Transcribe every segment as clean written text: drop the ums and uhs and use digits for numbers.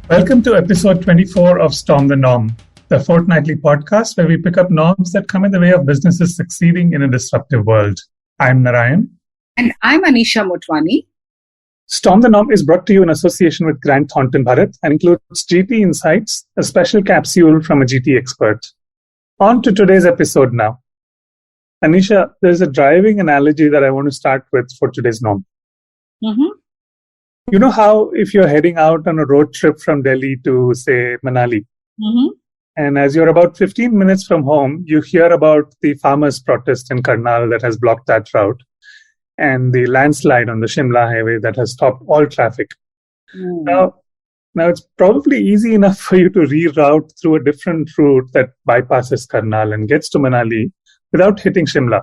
Welcome to episode 24 of Storm the Norm, the fortnightly podcast where we pick up norms that come in the way of businesses succeeding in a disruptive world. I'm Narayan. And I'm Anisha Motwani. Storm the Norm is brought to you in association with Grant Thornton Bharat and includes GT Insights, a special capsule from a GT expert. On to today's episode now. Anisha, there's a driving analogy that I want to start with for today's norm. Mm-hmm. You know how if you're heading out on a road trip from Delhi to, say, Manali, and as you're about 15 minutes from home, you hear about the farmers' protest in Karnal that has blocked that route and the landslide on the Shimla highway that has stopped all traffic. Now, it's probably easy enough for you to reroute through a different route that bypasses Karnal and gets to Manali without hitting Shimla.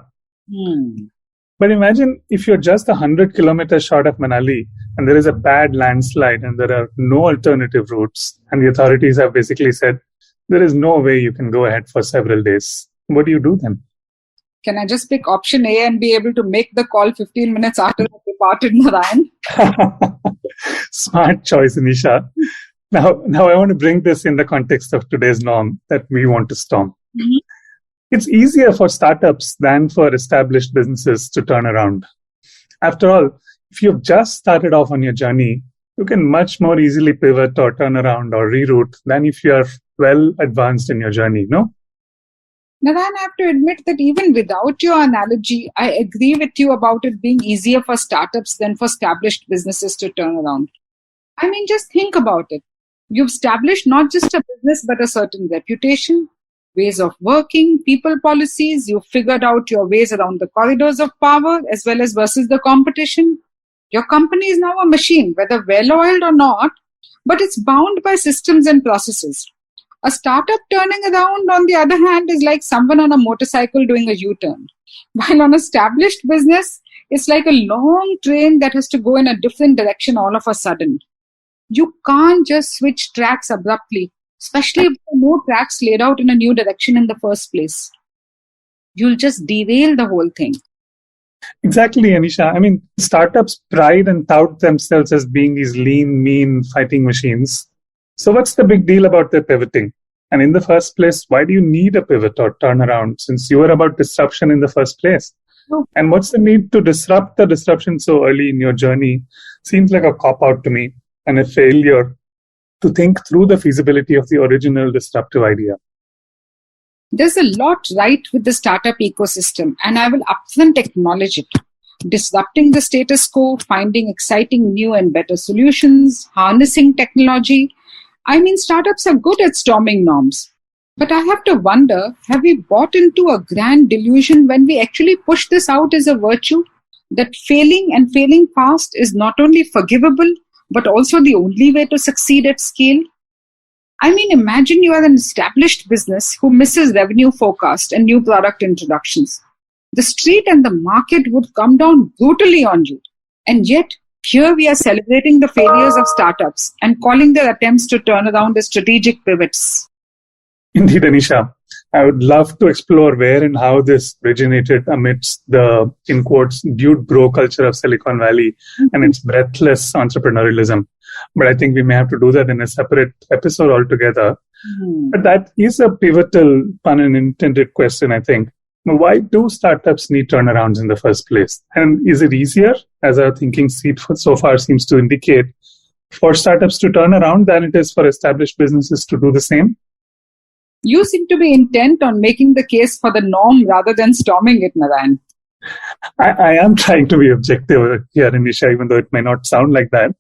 But imagine if you're just 100 kilometers short of Manali and there is a bad landslide and there are no alternative routes and the authorities have basically said there is no way you can go ahead for several days. What do you do then? Can I just pick option A and be able to make the call 15 minutes after I departed, Narayan? Smart choice, Anisha. Now I want to bring this in the context of today's norm that we want to storm. It's easier for startups than for established businesses to turn around. After all, if you've just started off on your journey, you can much more easily pivot or turn around or reroute than if you're well advanced in your journey, no? Narayan, I have to admit that even without your analogy, I agree with you about it being easier for startups than for established businesses to turn around. I mean, just think about it. You've established not just a business, but a certain reputation, ways of working, people policies. You've figured out your ways around the corridors of power as well as versus the competition. Your company is now a machine, whether well-oiled or not, but it's bound by systems and processes. A startup turning around, on the other hand, is like someone on a motorcycle doing a U-turn. While an established business, it's like a long train that has to go in a different direction all of a sudden. You can't just switch tracks abruptly, especially if there are no tracks laid out in a new direction in the first place. You'll just derail the whole thing. Exactly, Anisha. I mean, startups pride and tout themselves as being these lean, mean fighting machines. So what's the big deal about their pivoting? And in the first place, why do you need a pivot or turnaround since you were about disruption in the first place? And what's the need to disrupt the disruption so early in your journey? Seems like a cop-out to me and a failure to think through the feasibility of the original disruptive idea. There's a lot right with the startup ecosystem, and I will upfront acknowledge it. Disrupting the status quo, finding exciting new and better solutions, harnessing technology. I mean, startups are good at storming norms. But I have to wonder, have we bought into a grand delusion when we actually push this out as a virtue? That failing and failing fast is not only forgivable, but also the only way to succeed at scale? I mean, imagine you are an established business who misses revenue forecast and new product introductions. The street and the market would come down brutally on you. And yet, here we are celebrating the failures of startups and calling their attempts to turn around as strategic pivots. Indeed, Anisha. I would love to explore where and how this originated amidst the, in quotes, dude bro culture of Silicon Valley and its breathless entrepreneurialism. But I think we may have to do that in a separate episode altogether. But that is a pivotal, pun and intended question, I think. Now, why do startups need turnarounds in the first place? And is it easier, as our thinking so far seems to indicate, for startups to turn around than it is for established businesses to do the same? You seem to be intent on making the case for the norm rather than storming it, Narayan. I am trying to be objective here, Anisha, even though it may not sound like that.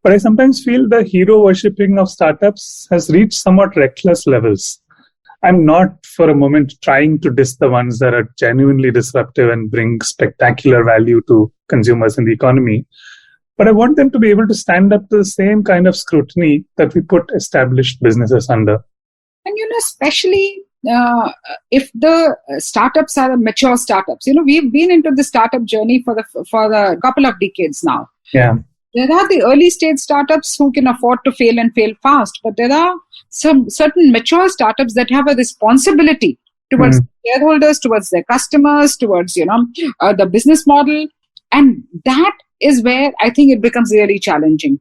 But I sometimes feel the hero worshipping of startups has reached somewhat reckless levels. I'm not for a moment trying to diss the ones that are genuinely disruptive and bring spectacular value to consumers and the economy. But I want them to be able to stand up to the same kind of scrutiny that we put established businesses under. And, especially if the startups are mature startups, we've been into the startup journey for a couple of decades now. Yeah. There are the early stage startups who can afford to fail and fail fast, but there are some certain mature startups that have a responsibility towards shareholders, towards their customers, towards, the business model. And that is where I think it becomes really challenging.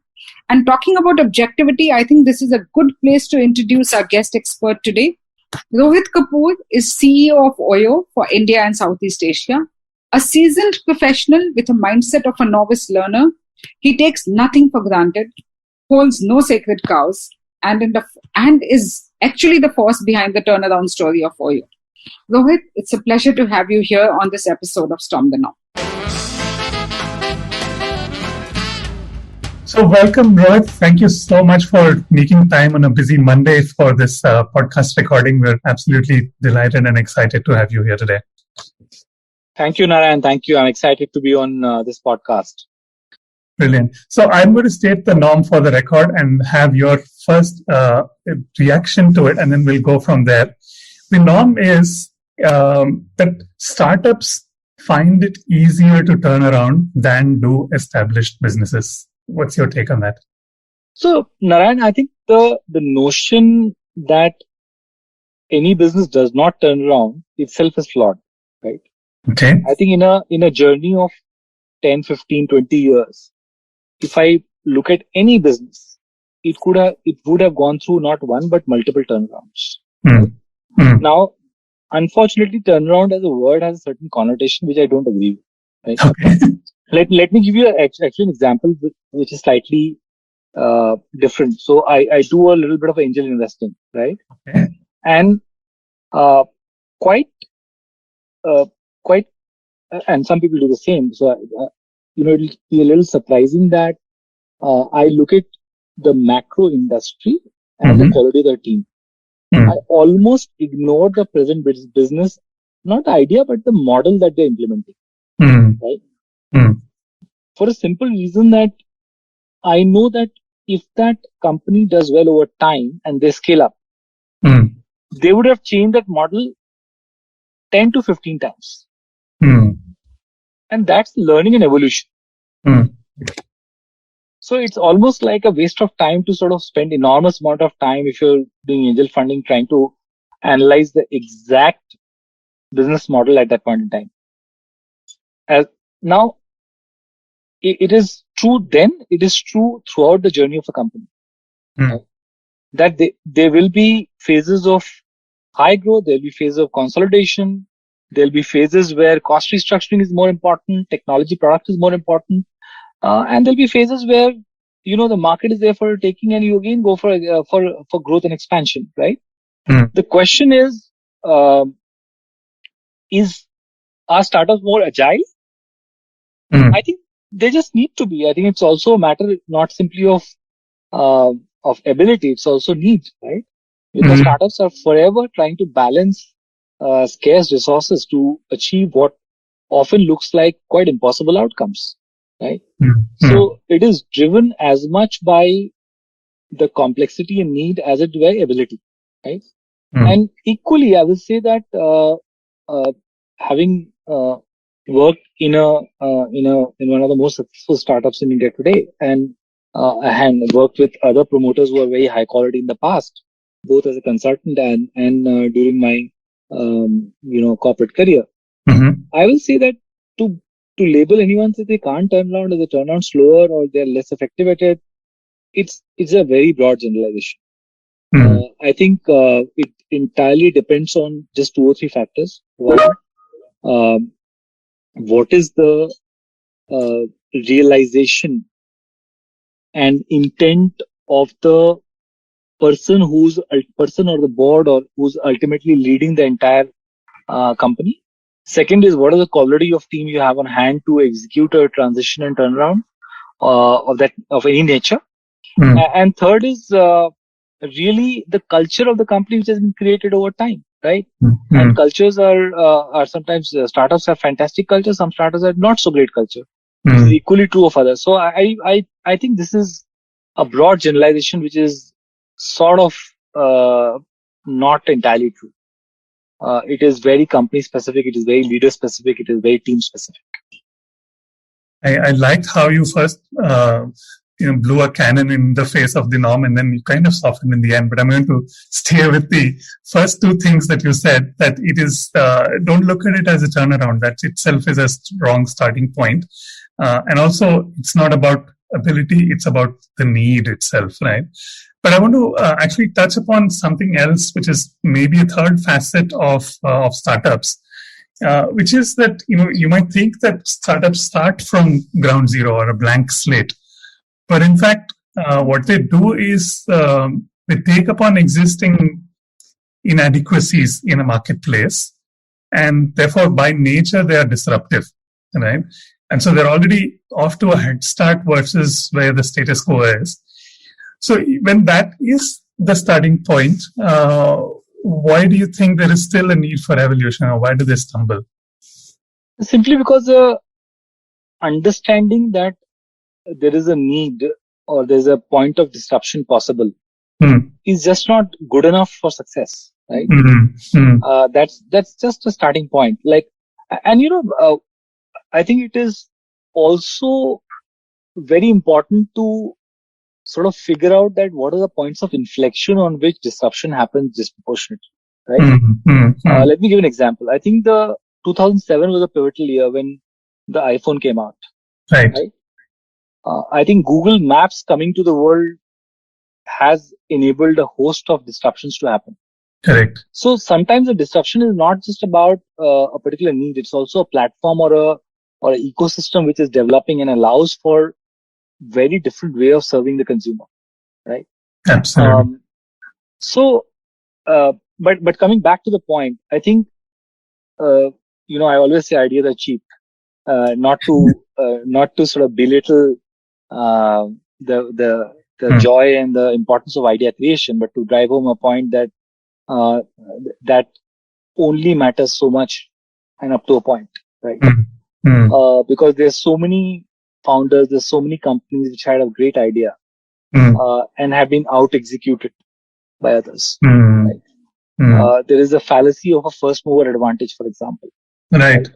And talking about objectivity, I think this is a good place to introduce our guest expert today. Rohit Kapoor is CEO of Oyo for India and Southeast Asia. A seasoned professional with a mindset of a novice learner, he takes nothing for granted, holds no sacred cows, and is actually the force behind the turnaround story of Oyo. Rohit, it's a pleasure to have you here on this episode of Storm the Norm. So welcome, Rohit. Thank you so much for making time on a busy Monday for this podcast recording. We're absolutely delighted and excited to have you here today. Thank you, Narayan. Thank you. I'm excited to be on this podcast. Brilliant. So I'm going to state the norm for the record and have your first reaction to it, and then we'll go from there. The norm is that startups find it easier to turn around than do established businesses. What's your take on that? So, Narayan, I think the notion that any business does not turn around itself is flawed, right? Okay. I think in a journey of 10, 15, 20 years, if I look at any business, it would have gone through not one but multiple turnarounds. Mm. Mm. Now, unfortunately, turnaround as a word has a certain connotation which I don't agree with. Right? Okay. Let me give you actually an example which is slightly different. So I do a little bit of angel investing, right? Okay. And quite, and some people do the same. So it'll be a little surprising that I look at the macro industry and the quality of their team. I almost ignore the present business, not the idea, but the model that they're implementing, right? For a simple reason that I know that if that company does well over time and they scale up, they would have changed that model 10 to 15 times. And that's learning and evolution. So it's almost like a waste of time to sort of spend enormous amount of time if you're doing angel funding trying to analyze the exact business model at that point in time. Now, it is true then, it is true throughout the journey of a company. That there will be phases of high growth, there will be phases of consolidation, there will be phases where cost restructuring is more important, technology product is more important, and there will be phases where, the market is there for taking and you again go for growth and expansion, right? The question is our startups more agile? I think they just need to be. I think it's also a matter not simply of ability, it's also need, right? Because startups are forever trying to balance scarce resources to achieve what often looks like quite impossible outcomes, right? So it is driven as much by the complexity and need as it by ability, right? And equally, I will say that having worked in one of the most successful startups in India today, and worked with other promoters who are very high quality in the past, both as a consultant and during my corporate career. I will say that to label anyone that they can't turn around or they turn around slower or they're less effective at it, it's a very broad generalization. I think it entirely depends on just 2 or 3 factors. One, what is the realization and intent of the person or the board or who's ultimately leading the entire company? Second is, what is the quality of team you have on hand to execute a transition and turnaround of any nature? And third is really the culture of the company which has been created over time, right? And cultures are sometimes startups have fantastic culture, some startups have not so great culture. This is equally true of others. So I think this is a broad generalization which is sort of not entirely true. It is very company specific, it is very leader specific, it is very team specific. I liked how you first blew a cannon in the face of the norm and then you kind of softened in the end. But I'm going to stay with the first 2 things that you said, that it is, don't look at it as a turnaround. That itself is a strong starting point. And also, it's not about ability, it's about the need itself, right? But I want to actually touch upon something else, which is maybe a third facet of startups, which is that you might think that startups start from ground zero or a blank slate, but in fact, what they do is they take upon existing inadequacies in a marketplace, and therefore by nature they are disruptive, right? And so they're already off to a head start versus where the status quo is. So when that is the starting point, why do you think there is still a need for evolution, or why do they stumble? Simply because understanding that there is a need or there's a point of disruption possible is just not good enough for success, right? That's just a starting point. And I think it is also very important to sort of figure out that what are the points of inflection on which disruption happens disproportionately, right? Let me give an example. I think the 2007 was a pivotal year when the iPhone came out. Right? I think Google Maps coming to the world has enabled a host of disruptions to happen. Correct. So sometimes the disruption is not just about a particular need; it's also a platform or an ecosystem which is developing and allows for very different way of serving the consumer, right? Absolutely. But coming back to the point, I think I always say ideas are cheap. Not to sort of belittle the joy and the importance of idea creation, but to drive home a point that that only matters so much and up to a point, right? Because there's so many founders, there's so many companies which had a great idea and have been out executed by others. Right? There is a fallacy of a first mover advantage, for example. Right.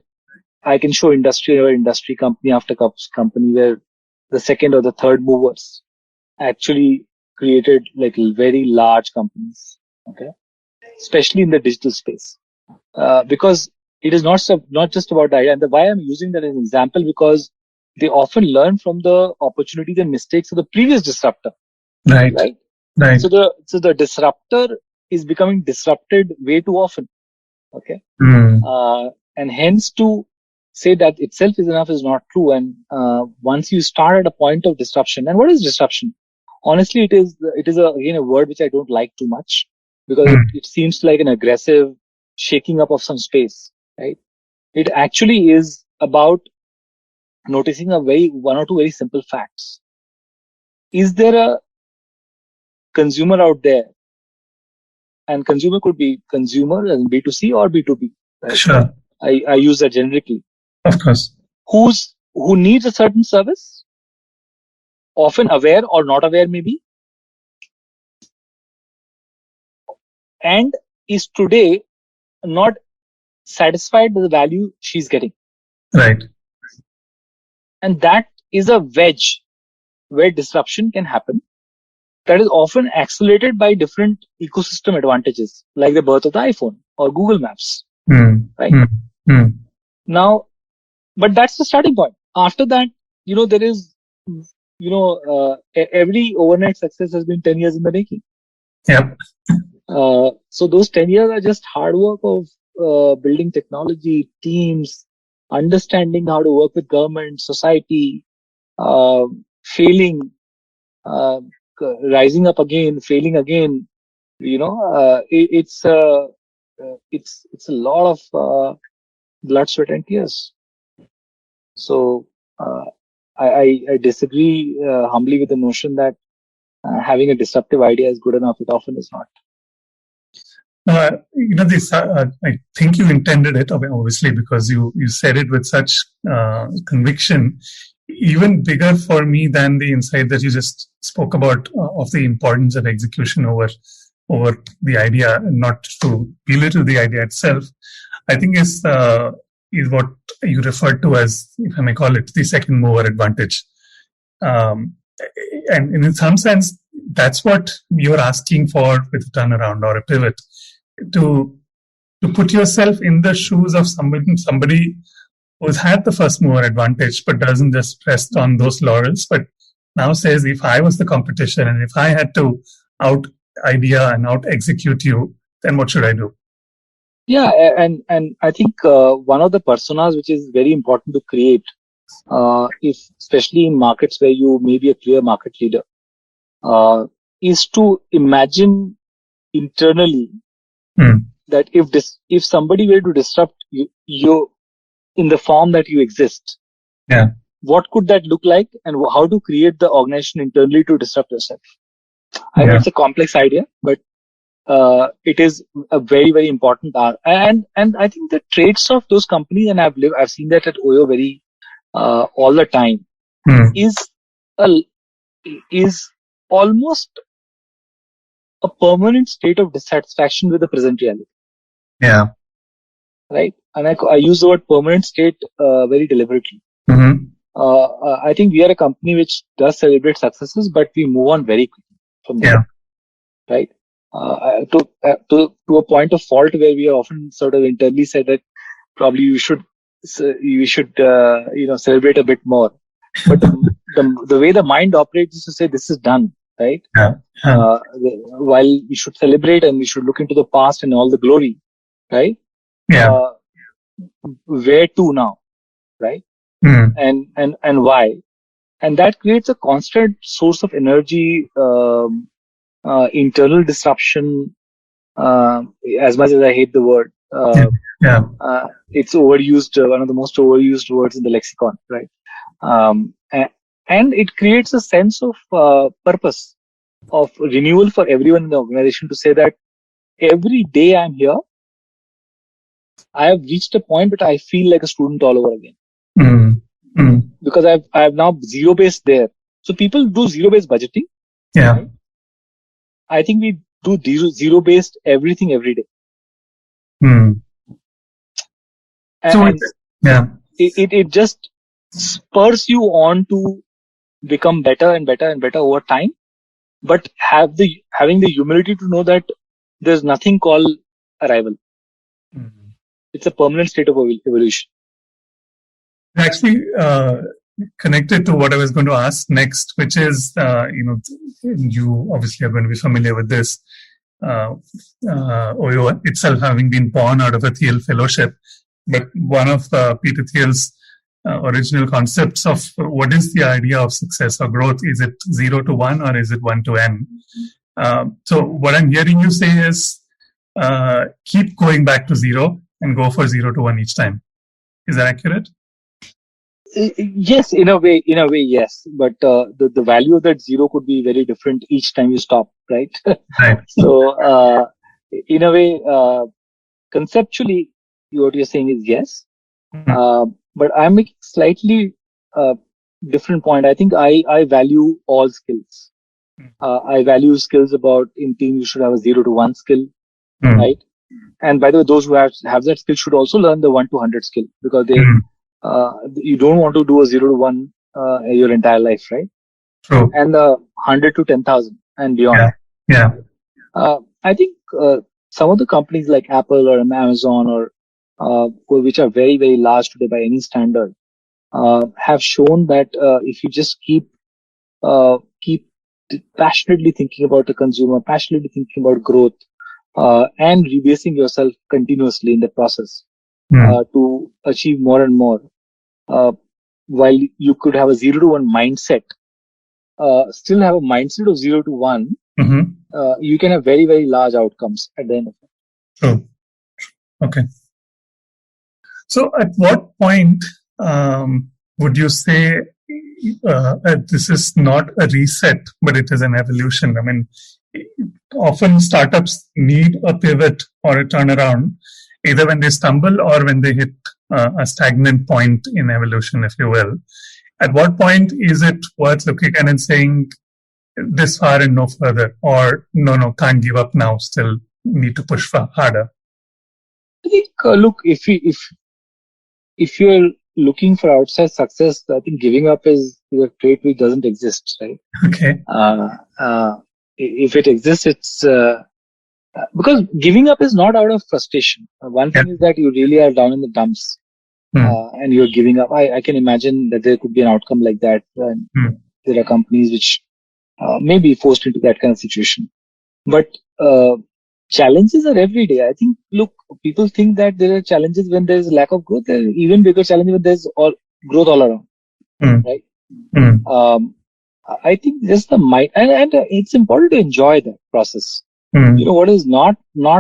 I can show industry, company after company where the second or the third movers actually created like very large companies. Okay, especially in the digital space, because it is not just about the idea. And why I'm using that as an example, because they often learn from the opportunities and mistakes of the previous disruptor. Right. So the disruptor is becoming disrupted way too often. Okay. And hence to say that itself is enough is not true. And once you start at a point of disruption, and what is disruption? Honestly, it is again a word which I don't like too much, because it seems like an aggressive shaking up of some space, right? It actually is about noticing one or two very simple facts. Is there a consumer out there? And consumer could be consumer as in B2C or B2B. Right? Sure. I use that generically. Of course. Who needs a certain service? Often aware or not aware, maybe. And is today not satisfied with the value she's getting. Right. And that is a wedge where disruption can happen. That is often accelerated by different ecosystem advantages, like the birth of the iPhone or Google Maps. Right? Now, but that's the starting point. After that, there is, every overnight success has been 10 years in the making. Yep. So those 10 years are just hard work of building technology, teams, understanding how to work with government, society, failing, rising up again, failing again. It's a lot of blood, sweat, and tears. So I disagree humbly with the notion that having a disruptive idea is good enough. It often is not. I think you intended it, obviously, because you said it with such conviction, even bigger for me than the insight that you just spoke about of the importance of execution over the idea, and not to belittle the idea itself. I think is what you referred to as, if I may call it, the second mover advantage. And in some sense, that's what you're asking for with a turnaround or a pivot, to put yourself in the shoes of somebody who's had the first mover advantage, but doesn't just rest on those laurels, but now says, if I was the competition and if I had to out idea and out execute you, then what should I do? Yeah, and I think one of the personas which is very important to create, especially in markets where you may be a clear market leader, is to imagine internally that if somebody were to disrupt you in the form that you exist, what could that look like, and how to create the organization internally to disrupt yourself? I know it's a complex idea, but it is a very, very important art. And I think the traits of those companies, and I've seen that at Oyo very all the time, is almost a permanent state of dissatisfaction with the present reality. Yeah. Right. And I use the word permanent state very deliberately. I think we are a company which does celebrate successes, but we move on very quickly from there. Right. To a point of fault where we often sort of internally said that probably you should celebrate a bit more. But the way the mind operates is to say this is done, right? While we should celebrate and we should look into the past and all the glory, right? Where to now, right? And why? And that creates a constant source of energy, internal disruption. As much as I hate the word, it's overused, one of the most overused words in the lexicon, right? And it creates a sense of purpose, of renewal for everyone in the organization to say that every day I'm here, I have reached a point that I feel like a student all over again. Because I've now zero based there. So people do zero based budgeting. Right? I think we do zero based everything every day. It just spurs you on to become better and better and better over time, but having the humility to know that there's nothing called arrival. It's a permanent state of evolution. Actually, connected to what I was going to ask next, which is, you obviously are going to be familiar with this. Oyo itself having been born out of a Thiel fellowship, but one of Peter Thiel's original concepts of what is the idea of success or growth, is it 0 to 1 or is it 1 to n? So what I'm hearing you say is keep going back to 0 and go for 0 to 1 each time. Is that accurate? Yes, in a way, yes. But the value of that 0 could be very different each time you stop, right? Right. So in a way, conceptually, what you're saying is yes. But I'm making slightly different point. I think I value all skills. I value skills about in team you should have a 0 to 1 skill, right? And by the way, those who have that skill should also learn the 1 to 100 skill, because you don't want to do a 0 to 1 your entire life, right? True. And the 100 to 10,000 and beyond. Yeah. I think some of the companies like Apple or Amazon or which are very, very large today by any standard, have shown that if you just keep passionately thinking about the consumer, passionately thinking about growth, and rebasing yourself continuously in the process to achieve more and more, while you could have a 0 to 1 mindset, still have a mindset of 0 to 1, you can have very, very large outcomes at the end of it. True. Okay. So at what point would you say this is not a reset, but it is an evolution? I mean, often startups need a pivot or a turnaround, either when they stumble or when they hit a stagnant point in evolution, if you will. At what point is it worth looking at and saying this far and no further, or no, can't give up now, still need to push harder? I think, look, if you're looking for outside success, I think giving up is a trait which doesn't exist, right? Okay. If it exists, it's because giving up is not out of frustration. One thing is that you really are down in the dumps and you're giving up. I can imagine that there could be an outcome like that. there are companies which may be forced into that kind of situation. But challenges are every day. I think, look, people think that there are challenges when there is lack of growth. There are even bigger challenges when there's growth all around, right? I think just the mind, and it's important to enjoy that process. What is not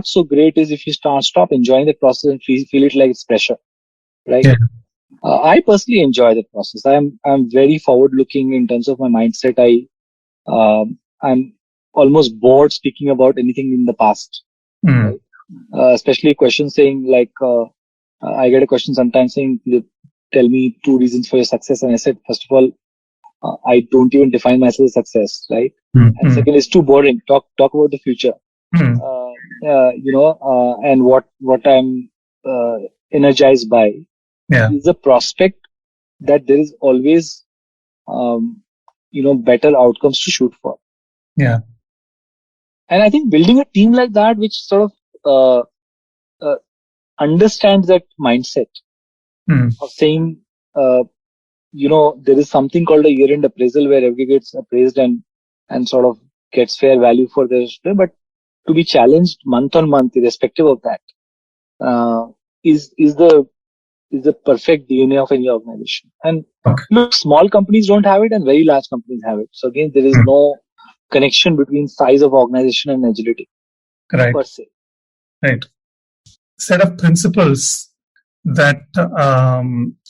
so great is if you stop enjoying the process and feel it like it's pressure, right? Yeah. I personally enjoy the process. I'm very forward looking in terms of my mindset. I'm almost bored speaking about anything in the past, right? Especially questions saying like, I get a question sometimes saying, tell me 2 reasons for your success. And I said, first of all, I don't even define myself as success, right? And second, it's too boring. Talk about the future, and what I'm energized by is the prospect that there is always, better outcomes to shoot for. Yeah. And I think building a team like that, which sort of understands that mindset of saying, there is something called a year-end appraisal where everybody gets appraised and sort of gets fair value for their, but to be challenged month on month, irrespective of that, is the perfect DNA of any organization. And look, small companies don't have it and very large companies have it. So again, there is no connection between size of organization and agility. Right. Per se. Right. Set of principles that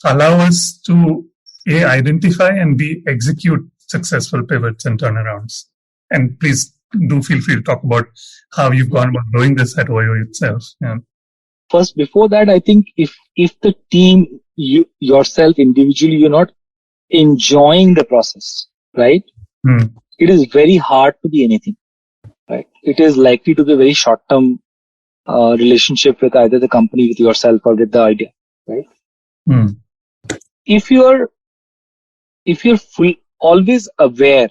allow us to identify and execute successful pivots and turnarounds. And please do feel free to talk about how you've gone about doing this at OYO itself. Yeah. First, before that, I think if the team, yourself individually, you're not enjoying the process, right? It is very hard to be anything, right? It is likely to be a very short-term relationship with either the company, with yourself, or with the idea, right? If you're always aware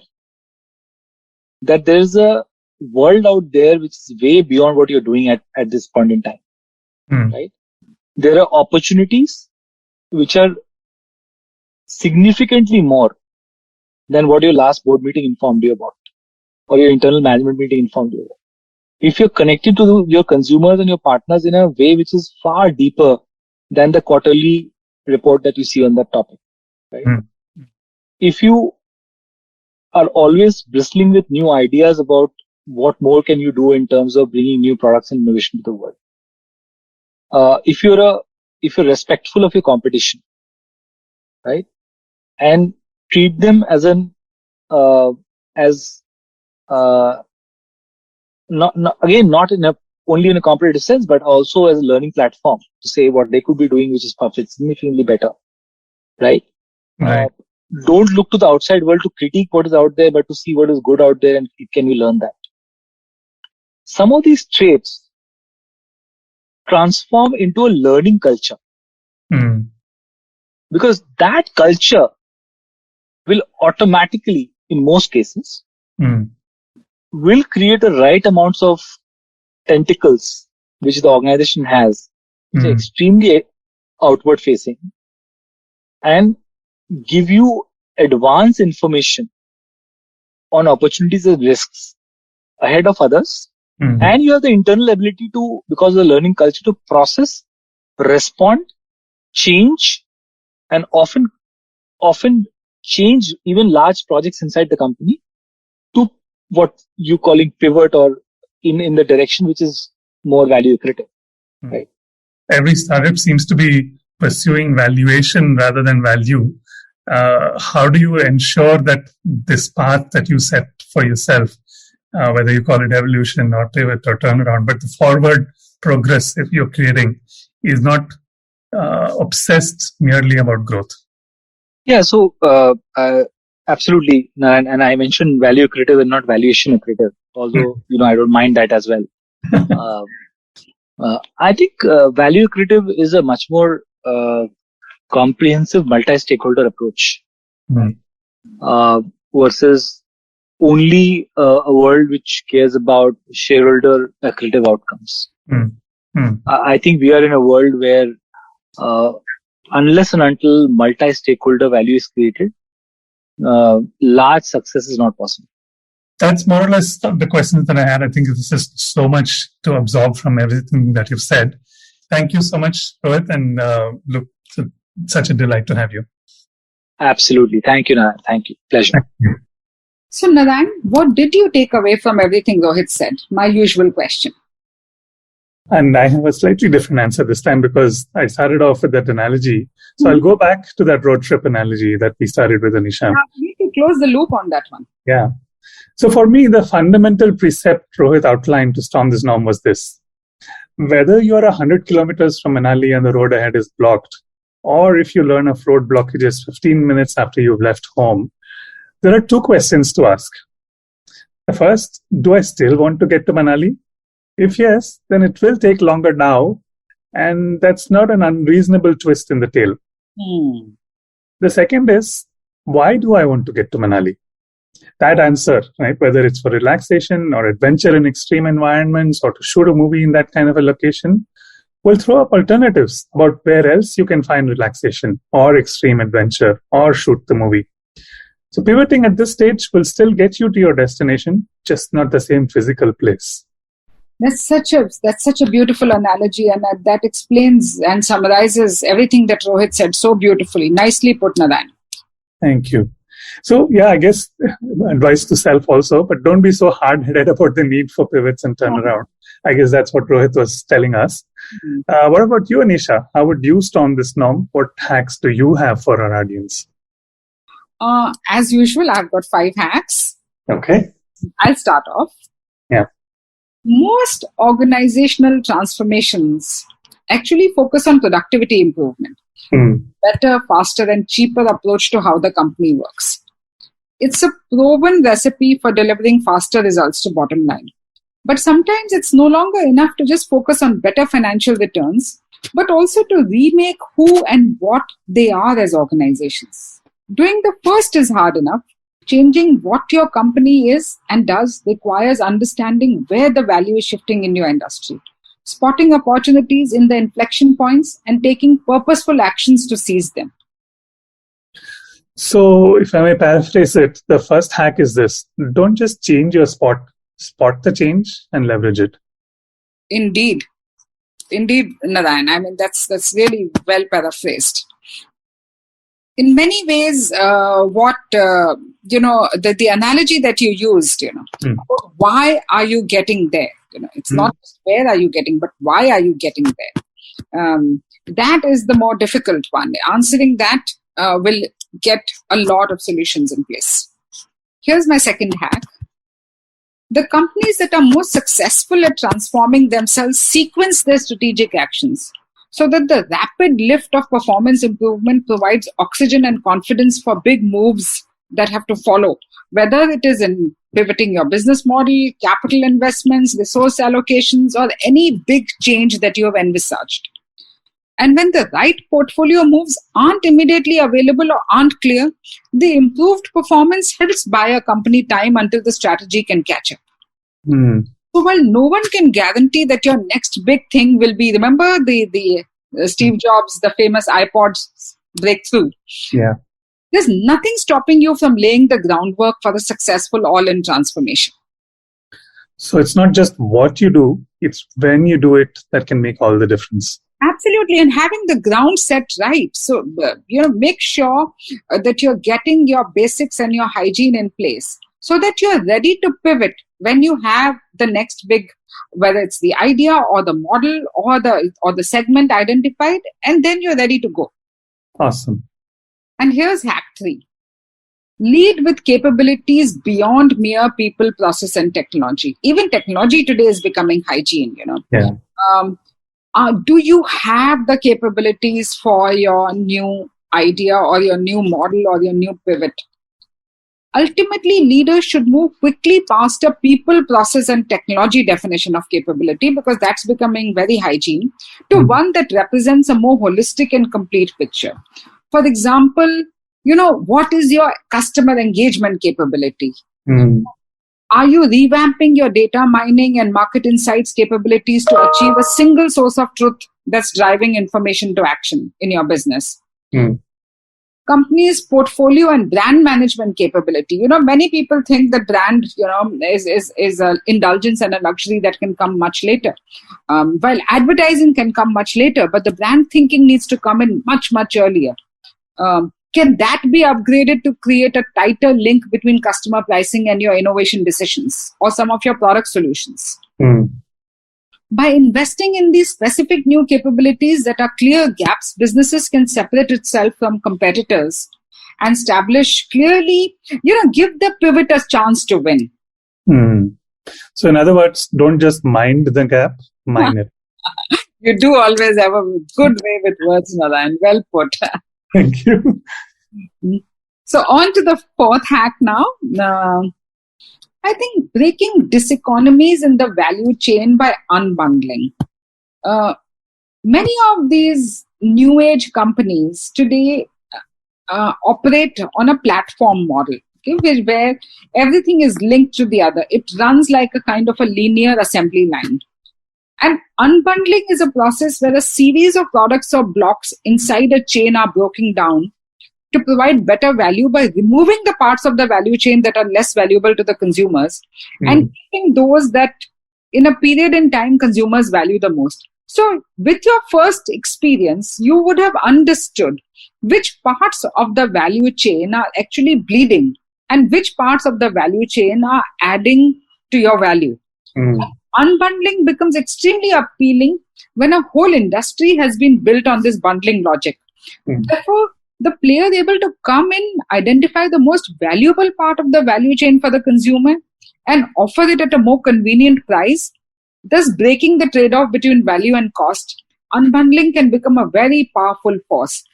that there is a world out there which is way beyond what you're doing at this point in time, right? There are opportunities which are significantly more than what your last board meeting informed you about, or your internal management meeting informed you about. If you're connected to your consumers and your partners in a way which is far deeper than the quarterly report that you see on that topic, right? If you are always bristling with new ideas about what more can you do in terms of bringing new products and innovation to the world, if you're respectful of your competition, right, and treat them as not only in a competitive sense, but also as a learning platform to say what they could be doing, which is perfect, significantly better, right? Right. Don't look to the outside world to critique what is out there, but to see what is good out there and can we learn that. Some of these traits transform into a learning culture, because that culture will automatically, in most cases, will create the right amounts of tentacles which the organization has, which are extremely outward facing, and give you advanced information on opportunities and risks ahead of others. And you have the internal ability to, because of the learning culture, to process, respond, change, and often change even large projects inside the company to what you calling pivot, or in the direction which is more value accretive, right? Every startup seems to be pursuing valuation rather than value. How do you ensure that this path that you set for yourself, whether you call it evolution or pivot or turnaround, but the forward progress if you're creating is not obsessed merely about growth? Yeah, so absolutely, and I mentioned value accretive and not valuation accretive, although I don't mind that as well. I think value accretive is a much more comprehensive multi-stakeholder approach, versus only a world which cares about shareholder accretive outcomes. I think we are in a world where unless and until multi-stakeholder value is created, large success is not possible. That's more or less the questions that I had. I think this is so much to absorb from everything that you've said. Thank you so much, Rohit, and look, such a delight to have you. Absolutely. Thank you, Narayan. Thank you. Pleasure. Thank you. So, Narayan, what did you take away from everything Rohit said? My usual question. And I have a slightly different answer this time because I started off with that analogy. So I'll go back to that road trip analogy that we started with, Anisha. Yeah, we need to close the loop on that one. Yeah. So for me, the fundamental precept Rohit outlined to storm this norm was this. Whether you're 100 kilometers from Manali and the road ahead is blocked, or if you learn of road blockages 15 minutes after you've left home, there are two questions to ask. The first, do I still want to get to Manali? If yes, then it will take longer now, and that's not an unreasonable twist in the tale. The second is, why do I want to get to Manali? That answer, right, whether it's for relaxation or adventure in extreme environments or to shoot a movie in that kind of a location, will throw up alternatives about where else you can find relaxation or extreme adventure or shoot the movie. So pivoting at this stage will still get you to your destination, just not the same physical place. That's such a beautiful analogy, and that explains and summarizes everything that Rohit said so beautifully. Nicely put, Narayan. Thank you. So, yeah, I guess advice to self also, but don't be so hard-headed about the need for pivots and turnaround. I guess that's what Rohit was telling us. What about you, Anisha? How would you storm this norm? What hacks do you have for our audience? As usual, I've got 5 hacks. Okay. I'll start off. Yeah. Most organizational transformations actually focus on productivity improvement. Better, faster, and cheaper approach to how the company works. It's a proven recipe for delivering faster results to bottom line. But sometimes it's no longer enough to just focus on better financial returns, but also to remake who and what they are as organizations. Doing the first is hard enough. Changing what your company is and does requires understanding where the value is shifting in your industry, spotting opportunities in the inflection points, and taking purposeful actions to seize them. So, if I may paraphrase it, the first hack is this. Don't just change your spot the change and leverage it. Indeed, Narayan. I mean, that's really well paraphrased. In many ways, the analogy that you used, why are you getting there? It's not just where are you getting, but why are you getting there? That is the more difficult one. Answering that will get a lot of solutions in place. Here's my second hack. The companies that are most successful at transforming themselves sequence their strategic actions so that the rapid lift of performance improvement provides oxygen and confidence for big moves that have to follow, whether it is in pivoting your business model, capital investments, resource allocations, or any big change that you have envisaged. And when the right portfolio moves aren't immediately available or aren't clear, the improved performance helps buy a company time until the strategy can catch up. So while no one can guarantee that your next big thing will be, remember the Steve Jobs, the famous iPod breakthrough? Yeah. There's nothing stopping you from laying the groundwork for a successful all-in transformation. So it's not just what you do, it's when you do it that can make all the difference. Absolutely. And having the ground set right. So, make sure that you're getting your basics and your hygiene in place so that you're ready to pivot when you have the next big, whether it's the idea or the model or the segment identified, and then you're ready to go. Awesome. And here's hack 3. Lead with capabilities beyond mere people, process, and technology. Even technology today is becoming hygiene, Yeah. Do you have the capabilities for your new idea or your new model or your new pivot? Ultimately, leaders should move quickly past a people, process, and technology definition of capability, because that's becoming very hygiene, to one that represents a more holistic and complete picture. For example, what is your customer engagement capability? Are you revamping your data mining and market insights capabilities to achieve a single source of truth that's driving information to action in your business? company's portfolio and brand management capability. Many people think that brand, is an indulgence and a luxury that can come much later. While advertising can come much later, but the brand thinking needs to come in much, much earlier. Can that be upgraded to create a tighter link between customer pricing and your innovation decisions or some of your product solutions? By investing in these specific new capabilities that are clear gaps, businesses can separate itself from competitors and establish clearly, give the pivot a chance to win. So in other words, don't just mind the gap, mine it. You do always have a good way with words, Narayan. Well put. Thank you. So on to the fourth hack now. I think breaking diseconomies in the value chain by unbundling. Many of these new age companies today operate on a platform model, okay, where everything is linked to the other. It runs like a kind of a linear assembly line. And unbundling is a process where a series of products or blocks inside a chain are broken down to provide better value by removing the parts of the value chain that are less valuable to the consumers and keeping those that in a period in time consumers value the most. So with your first experience, you would have understood which parts of the value chain are actually bleeding and which parts of the value chain are adding to your value. Unbundling becomes extremely appealing when a whole industry has been built on this bundling logic. Therefore, the player able to come in, identify the most valuable part of the value chain for the consumer and offer it at a more convenient price, thus breaking the trade-off between value and cost. Unbundling can become a very powerful force.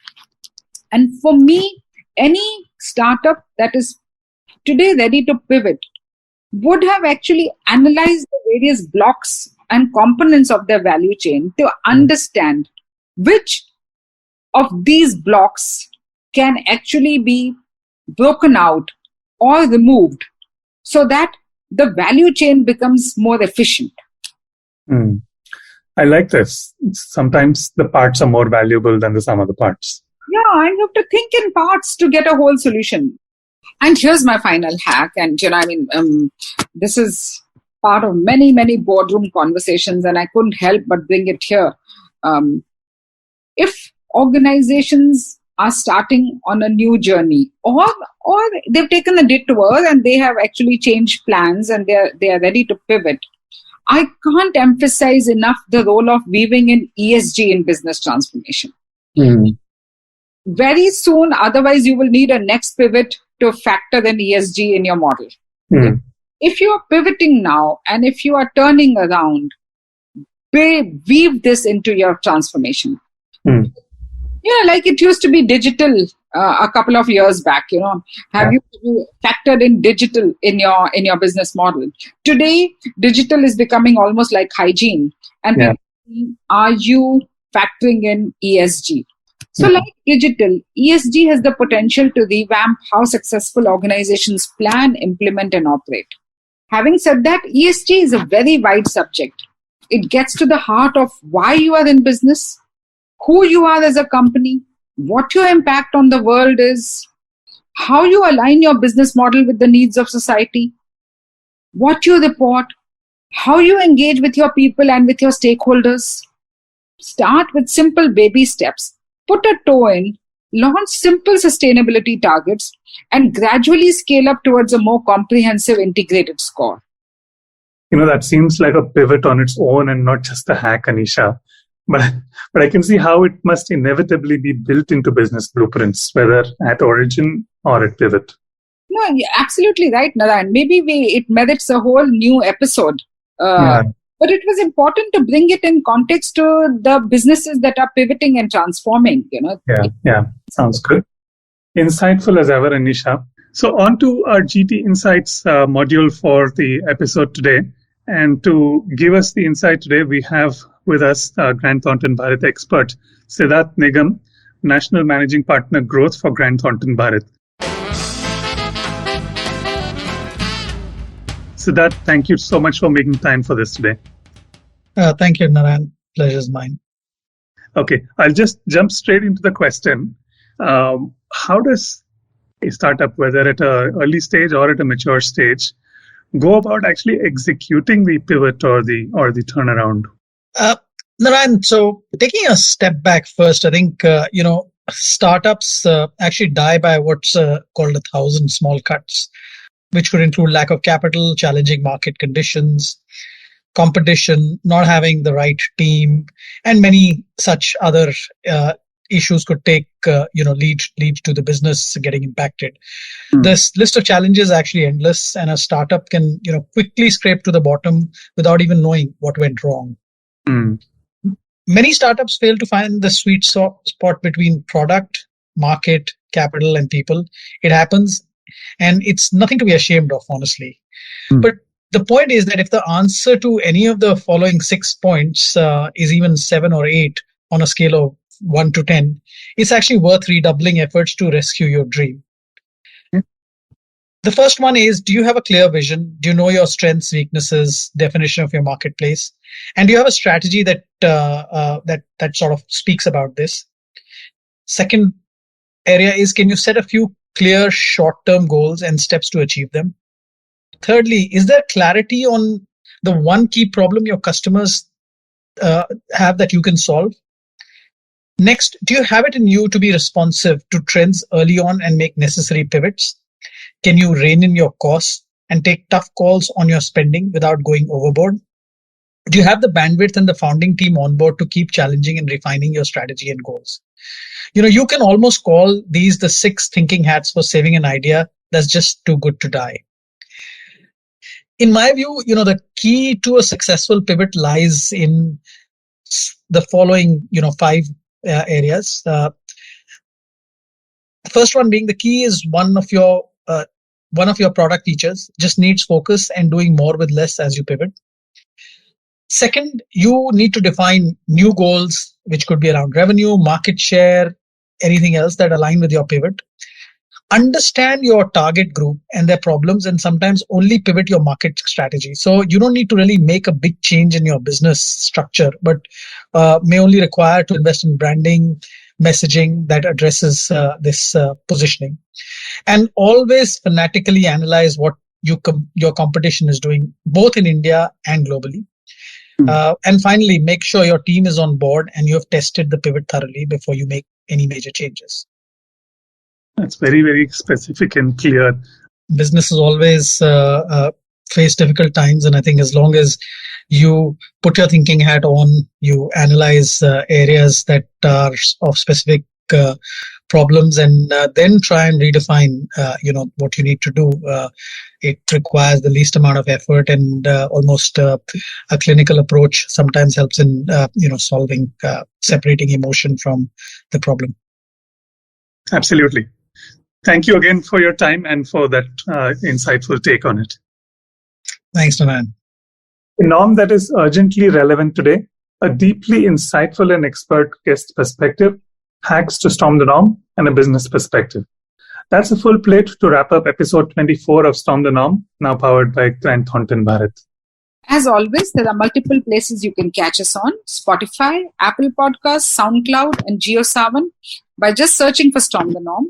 And for me, any startup that is today ready to pivot would have actually analyzed the various blocks and components of their value chain to understand which of these blocks can actually be broken out or removed so that the value chain becomes more efficient. I like this. Sometimes the parts are more valuable than the sum of the parts. Yeah, I have to think in parts to get a whole solution. And here's my final hack. And, this is part of many, many boardroom conversations, and I couldn't help but bring it here. If organizations are starting on a new journey or they've taken a detour and they have actually changed plans and they are ready to pivot, I can't emphasize enough the role of weaving in ESG in business transformation. Very soon, otherwise you will need a next pivot to factor in ESG in your model. If you are pivoting now and if you are turning around, weave this into your transformation. Like it used to be digital a couple of years back. Have you factored in digital in your business model? Today, digital is becoming almost like hygiene. And are you factoring in ESG? So like digital, ESG has the potential to revamp how successful organizations plan, implement, and operate. Having said that, ESG is a very wide subject. It gets to the heart of why you are in business, who you are as a company, what your impact on the world is, how you align your business model with the needs of society, what you report, how you engage with your people and with your stakeholders. Start with simple baby steps. Put a toe in, launch simple sustainability targets, and gradually scale up towards a more comprehensive integrated score. That seems like a pivot on its own and not just a hack, Anisha. But I can see how it must inevitably be built into business blueprints, whether at origin or at pivot. No, you're absolutely right, Narayan. Maybe it merits a whole new episode. But it was important to bring it in context to the businesses that are pivoting and transforming. Yeah, sounds good. Insightful as ever, Anisha. So on to our GT Insights module for the episode today. And to give us the insight today, we have with us Grant Thornton Bharat expert, Siddharth Nigam, National Managing Partner Growth for Grant Thornton Bharat. Siddharth, thank you so much for making time for this today. Thank you, Narayan. Pleasure's mine. Okay, I'll just jump straight into the question. how does a startup, whether at an early stage or at a mature stage, go about actually executing the pivot or the turnaround? Narayan, so taking a step back first, I think, startups actually die by what's called 1,000 small cuts, which could include lack of capital, challenging market conditions, competition, not having the right team, and many such other issues could lead to the business getting impacted. This list of challenges is actually endless, and a startup can quickly scrape to the bottom without even knowing what went wrong. Many startups fail to find the sweet spot between product, market, capital, and people. It happens, and it's nothing to be ashamed of, honestly. But the point is that if the answer to any of the following 6 points is even 7 or 8 on a scale of 1 to 10, it's actually worth redoubling efforts to rescue your dream. The first one is, do you have a clear vision? Do you know your strengths, weaknesses, definition of your marketplace? And do you have a strategy that sort of speaks about this? Second area is, can you set a few clear short-term goals and steps to achieve them? Thirdly, is there clarity on the one key problem your customers have that you can solve? Next, do you have it in you to be responsive to trends early on and make necessary pivots? Can you rein in your costs and take tough calls on your spending without going overboard? Do you have the bandwidth and the founding team on board to keep challenging and refining your strategy and goals? You can almost call these the 6 thinking hats for saving an idea that's just too good to die. In my view, the key to a successful pivot lies in the following, 5 areas. The first one being, the key is one of your product features just needs focus and doing more with less as you pivot. Second, you need to define new goals, which could be around revenue, market share, anything else that align with your pivot. Understand your target group and their problems, and sometimes only pivot your market strategy. So you don't need to really make a big change in your business structure, but may only require to invest in branding, messaging that addresses this positioning. And always fanatically analyze what your competition is doing, both in India and globally. And finally, make sure your team is on board and you have tested the pivot thoroughly before you make any major changes. That's very, very specific and clear. Businesses always face difficult times, and I think as long as you put your thinking hat on, you analyze areas that are of specific problems, and then try and redefine what you need to do. It requires the least amount of effort, and almost a clinical approach sometimes helps in solving, separating emotion from the problem. Absolutely. Thank you again for your time and for that insightful take on it. Thanks, Narayan. A norm that is urgently relevant today, a deeply insightful and expert guest perspective, hacks to storm the norm, and a business perspective. That's a full plate to wrap up episode 24 of Storm the Norm, now powered by Grant Thornton Bharat. As always, there are multiple places you can catch us on: Spotify, Apple Podcasts, SoundCloud, and JioSaavn by just searching for Storm the Norm,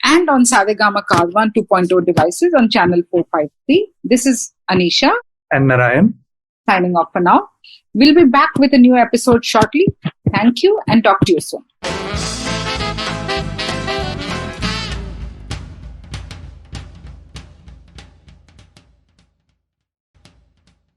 and on Saregama Karwan 2.0 devices on channel 453. This is Anisha and Narayan signing off for now. We'll be back with a new episode shortly. Thank you and talk to you soon.